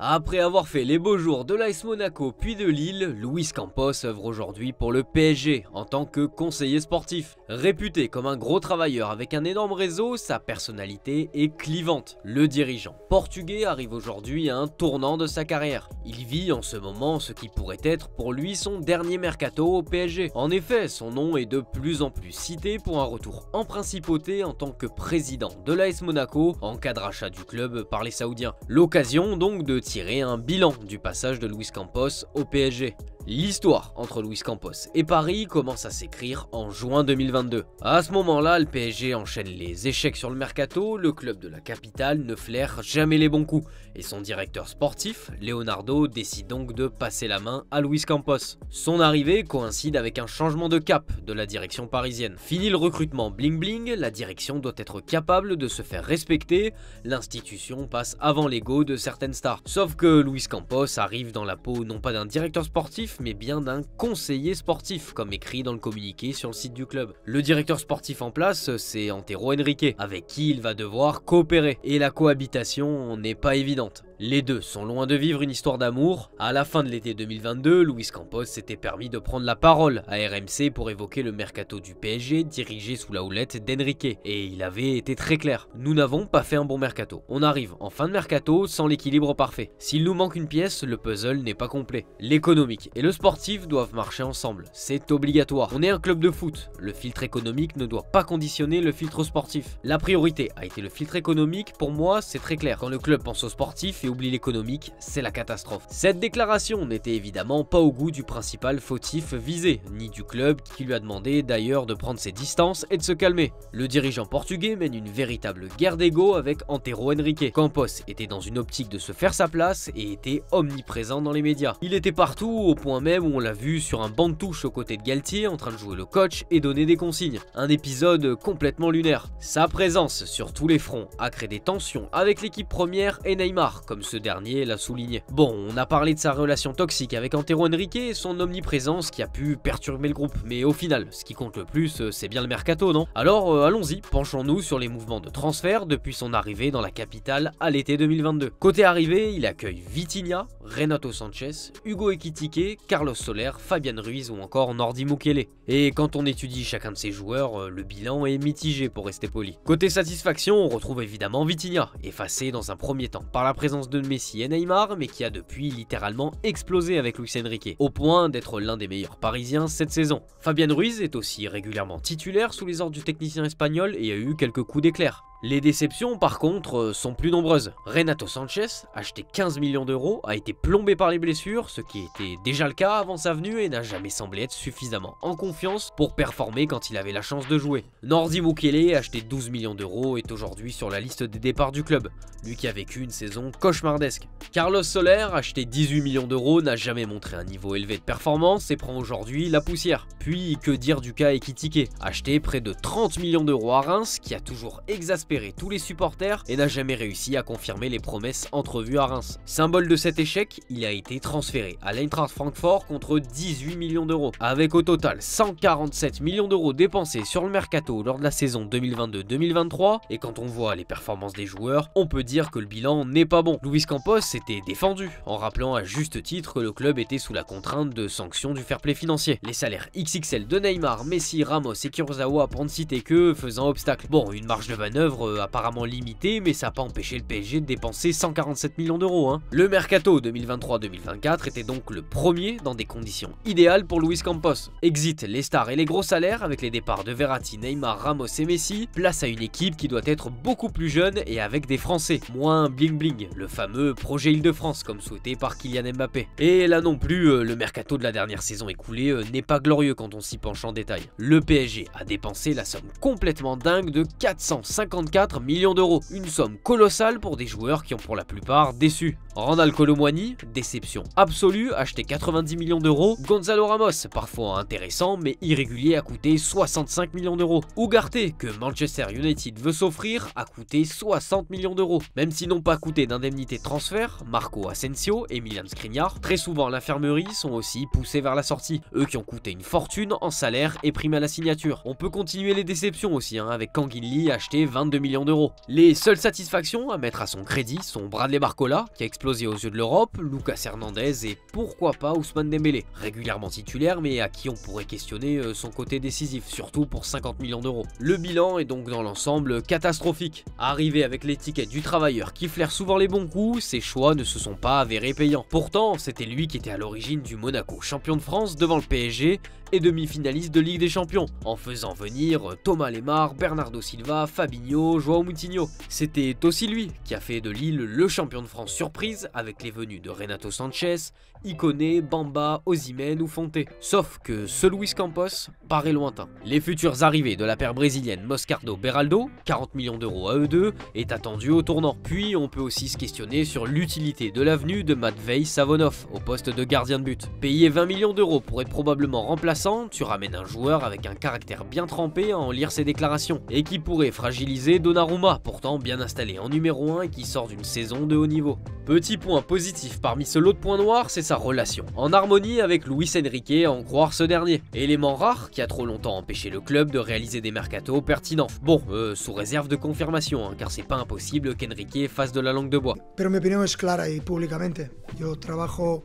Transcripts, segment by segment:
Après avoir fait les beaux jours de l'AS Monaco puis de Lille, Luis Campos œuvre aujourd'hui pour le PSG en tant que conseiller sportif. Réputé comme un gros travailleur avec un énorme réseau, sa personnalité est clivante. Le dirigeant portugais arrive aujourd'hui à un tournant de sa carrière. Il vit en ce moment ce qui pourrait être pour lui son dernier mercato au PSG. En effet, son nom est de plus en plus cité pour un retour en principauté en tant que président de l'AS Monaco en cas de rachat du club par les Saoudiens. L'occasion donc de tirer un bilan du passage de Luis Campos au PSG. L'histoire entre Luis Campos et Paris commence à s'écrire en juin 2022. À ce moment-là, le PSG enchaîne les échecs sur le mercato, le club de la capitale ne flaire jamais les bons coups et son directeur sportif, Leonardo, décide donc de passer la main à Luis Campos. Son arrivée coïncide avec un changement de cap de la direction parisienne. Fini le recrutement bling bling, la direction doit être capable de se faire respecter, l'institution passe avant l'ego de certaines stars. Sauf que Luis Campos arrive dans la peau non pas d'un directeur sportif, mais bien d'un conseiller sportif, comme écrit dans le communiqué sur le site du club. Le directeur sportif en place, c'est Antero Henrique, avec qui il va devoir coopérer, et la cohabitation n'est pas évidente. Les deux sont loin de vivre une histoire d'amour. À la fin de l'été 2022, Luis Campos s'était permis de prendre la parole à RMC pour évoquer le mercato du PSG dirigé sous la houlette d'Henrique. Et il avait été très clair, nous n'avons pas fait un bon mercato. On arrive en fin de mercato sans l'équilibre parfait. S'il nous manque une pièce, le puzzle n'est pas complet. L'économique et le sportif doivent marcher ensemble, c'est obligatoire. On est un club de foot, le filtre économique ne doit pas conditionner le filtre sportif. La priorité a été le filtre économique, pour moi c'est très clair. Quand le club pense au sportif et oublie l'économique, c'est la catastrophe. Cette déclaration n'était évidemment pas au goût du principal fautif visé, ni du club qui lui a demandé d'ailleurs de prendre ses distances et de se calmer. Le dirigeant portugais mène une véritable guerre d'ego avec Antero Henrique. Campos était dans une optique de se faire sa place et était omniprésent dans les médias. Il était partout au point même où on l'a vu sur un banc de touche aux côtés de Galtier en train de jouer le coach et donner des consignes. Un épisode complètement lunaire. Sa présence sur tous les fronts a créé des tensions avec l'équipe première et Neymar, comme ce dernier l'a souligné. Bon, on a parlé de sa relation toxique avec Antero Henrique et son omniprésence qui a pu perturber le groupe, mais au final, ce qui compte le plus, c'est bien le mercato, non? Alors allons-y, penchons-nous sur les mouvements de transfert depuis son arrivée dans la capitale à l'été 2022. Côté arrivée, il accueille Vitinha, Renato Sanchez, Hugo Ekitike, Carlos Soler, Fabian Ruiz ou encore Nordi Mukele. Et quand on étudie chacun de ces joueurs, le bilan est mitigé pour rester poli. Côté satisfaction, on retrouve évidemment Vitinha, effacé dans un premier temps par la présence de Messi et Neymar, mais qui a depuis littéralement explosé avec Luis Enrique, au point d'être l'un des meilleurs parisiens cette saison. Fabian Ruiz est aussi régulièrement titulaire sous les ordres du technicien espagnol et a eu quelques coups d'éclair. Les déceptions par contre sont plus nombreuses. Renato Sanchez, acheté 15 millions d'euros, a été plombé par les blessures, ce qui était déjà le cas avant sa venue et n'a jamais semblé être suffisamment en confiance pour performer quand il avait la chance de jouer. Nordi Mukele, acheté 12 millions d'euros, est aujourd'hui sur la liste des départs du club, lui qui a vécu une saison cauchemardesque. Carlos Soler, acheté 18 millions d'euros, n'a jamais montré un niveau élevé de performance et prend aujourd'hui la poussière. Puis que dire du cas Ekitike, acheté près de 30 millions d'euros à Reims, qui a toujours exaspéré tous les supporters et n'a jamais réussi à confirmer les promesses entrevues à Reims. Symbole de cet échec, il a été transféré à l'Eintracht Francfort contre 18 millions d'euros, avec au total 147 millions d'euros dépensés sur le mercato lors de la saison 2022-2023, et quand on voit les performances des joueurs, on peut dire que le bilan n'est pas bon. Luis Campos s'était défendu, en rappelant à juste titre que le club était sous la contrainte de sanctions du fair play financier. Les salaires XXL de Neymar, Messi, Ramos et Kurzawa, pour ne citer que, faisant obstacle. Bon, une marge de manœuvre apparemment limité, mais ça n'a pas empêché le PSG de dépenser 147 millions d'euros. Le mercato 2023-2024 était donc le premier dans des conditions idéales pour Luis Campos. Exit les stars et les gros salaires avec les départs de Verratti, Neymar, Ramos et Messi, place à une équipe qui doit être beaucoup plus jeune et avec des Français, moins bling bling, le fameux projet Île-de-France comme souhaité par Kylian Mbappé. Et là non plus, le mercato de la dernière saison écoulée n'est pas glorieux quand on s'y penche en détail. Le PSG a dépensé la somme complètement dingue de 454 millions d'euros, une somme colossale pour des joueurs qui ont pour la plupart déçu. Randal Kolo Muani, déception absolue, acheté 90 millions d'euros. Gonzalo Ramos, parfois intéressant mais irrégulier, a coûté 65 millions d'euros. Ugarte, que Manchester United veut s'offrir, a coûté 60 millions d'euros. Même s'ils n'ont pas coûté d'indemnité de transfert, Marco Asensio et Milan Skriniar, très souvent à l'infirmerie, sont aussi poussés vers la sortie, eux qui ont coûté une fortune en salaire et prime à la signature. On peut continuer les déceptions aussi, avec Kangin Lee acheté 22 millions d'euros. Les seules satisfactions à mettre à son crédit sont Bradley Barcola, qui a explosé exploser aux yeux de l'Europe, Lucas Hernandez et pourquoi pas Ousmane Dembélé, régulièrement titulaire mais à qui on pourrait questionner son côté décisif, surtout pour 50 millions d'euros. Le bilan est donc dans l'ensemble catastrophique. Arrivé avec l'étiquette du travailleur qui flaire souvent les bons coups, ses choix ne se sont pas avérés payants. Pourtant, c'était lui qui était à l'origine du Monaco champion de France devant le PSG et demi-finaliste de Ligue des Champions, en faisant venir Thomas Lemar, Bernardo Silva, Fabinho, Joao Moutinho. C'était aussi lui qui a fait de Lille le champion de France surprise avec les venues de Renato Sanchez, Ikoné, Bamba, Osimhen ou Fonte. Sauf que ce Luis Campos paraît lointain. Les futurs arrivées de la paire brésilienne Moscardo-Beraldo, 40 millions d'euros à eux deux, est attendu au tournant. Puis on peut aussi se questionner sur l'utilité de l'avenue de Matvei Savonov au poste de gardien de but. Payé 20 millions d'euros pour être probablement remplaçant, tu ramènes un joueur avec un caractère bien trempé à en lire ses déclarations et qui pourrait fragiliser Donnarumma, pourtant bien installé en numéro 1 et qui sort d'une saison de haut niveau. Petit point positif parmi ce lot de points noirs, c'est sa relation, en harmonie avec Luis Enrique à en croire ce dernier. Élément rare qui a trop longtemps empêché le club de réaliser des mercatos pertinents. Bon, sous réserve de confirmation, car c'est pas impossible qu'Enrique fasse de la langue de bois. Pero mi opinión es clara y públicamente. Yo trabajo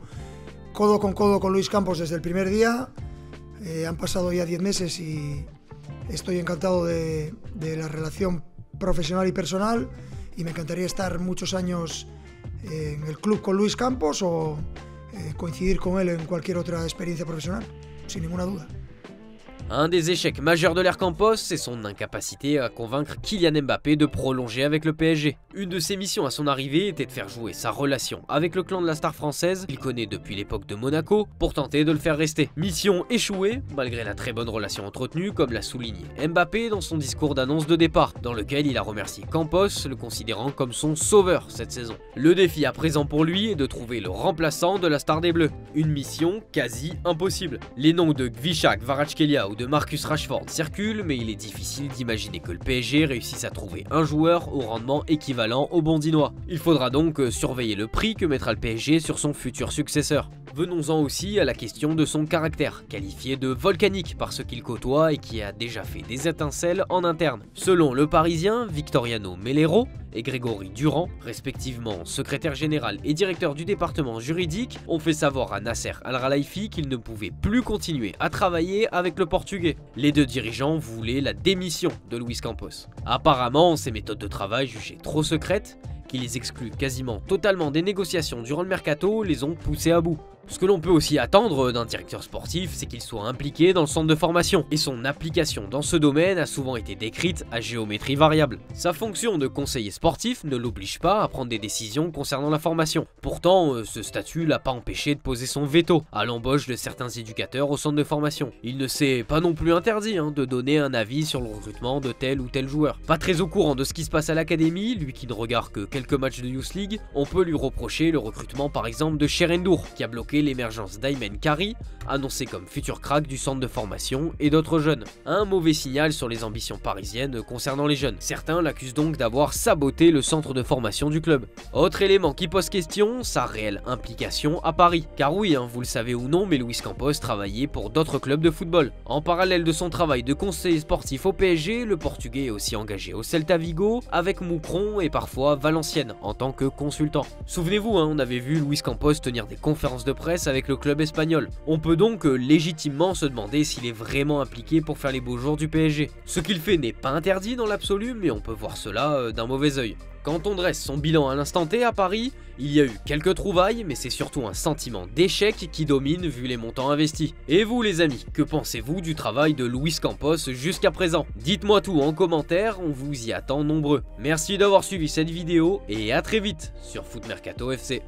codo con Luis Campos desde el primer día. Han pasado ya 10 meses y estoy encantado de la relación profesional y personal y me encantaría estar muchos años en el club con Luis Campos o coincidir con él en cualquier otra experiencia profesional, sin ninguna duda. Un des échecs majeurs de l'ère Campos, c'est son incapacité à convaincre Kylian Mbappé de prolonger avec le PSG. Une de ses missions à son arrivée était de faire jouer sa relation avec le clan de la star française, qu'il connaît depuis l'époque de Monaco, pour tenter de le faire rester. Mission échouée, malgré la très bonne relation entretenue, comme l'a souligné Mbappé dans son discours d'annonce de départ, dans lequel il a remercié Campos, le considérant comme son sauveur cette saison. Le défi à présent pour lui est de trouver le remplaçant de la star des Bleus. Une mission quasi impossible. Les noms de Gvisha Kvaratskhelia ou de Marcus Rashford circulent, mais il est difficile d'imaginer que le PSG réussisse à trouver un joueur au rendement équivalent au Bondinois. Il faudra donc surveiller le prix que mettra le PSG sur son futur successeur. Venons-en aussi à la question de son caractère, qualifié de volcanique par ceux qu'il côtoie et qui a déjà fait des étincelles en interne. Selon le Parisien, Victoriano Melero et Grégory Durand, respectivement secrétaire général et directeur du département juridique, ont fait savoir à Nasser Al-Khelaifi qu'il ne pouvait plus continuer à travailler avec le Portugais. Les deux dirigeants voulaient la démission de Luis Campos. Apparemment, ses méthodes de travail jugées trop secrètes, qui les excluent quasiment totalement des négociations durant le mercato, les ont poussés à bout. Ce que l'on peut aussi attendre d'un directeur sportif, c'est qu'il soit impliqué dans le centre de formation, et son application dans ce domaine a souvent été décrite à géométrie variable. Sa fonction de conseiller sportif ne l'oblige pas à prendre des décisions concernant la formation. Pourtant, ce statut l'a pas empêché de poser son veto à l'embauche de certains éducateurs au centre de formation. Il ne s'est pas non plus interdit de donner un avis sur le recrutement de tel ou tel joueur. Pas très au courant de ce qui se passe à l'académie, lui qui ne regarde que quelques matchs de Youth League, on peut lui reprocher le recrutement par exemple de Cherendour, qui a bloqué l'émergence d'Aymen Kari, annoncé comme futur crack du centre de formation, et d'autres jeunes. Un mauvais signal sur les ambitions parisiennes concernant les jeunes. Certains l'accusent donc d'avoir saboté le centre de formation du club. Autre élément qui pose question, sa réelle implication à Paris. Car oui, vous le savez ou non, mais Luis Campos travaillait pour d'autres clubs de football. En parallèle de son travail de conseiller sportif au PSG, le Portugais est aussi engagé au Celta Vigo, avec Moucron et parfois Valenciennes en tant que consultant. Souvenez-vous, on avait vu Luis Campos tenir des conférences de presse avec le club espagnol. On peut donc légitimement se demander s'il est vraiment impliqué pour faire les beaux jours du PSG. Ce qu'il fait n'est pas interdit dans l'absolu, mais on peut voir cela d'un mauvais œil. Quand on dresse son bilan à l'instant T à Paris, il y a eu quelques trouvailles, mais c'est surtout un sentiment d'échec qui domine vu les montants investis. Et vous les amis, que pensez-vous du travail de Luis Campos jusqu'à présent? Dites-moi tout en commentaire, on vous y attend nombreux. Merci d'avoir suivi cette vidéo et à très vite sur Foot Mercato FC.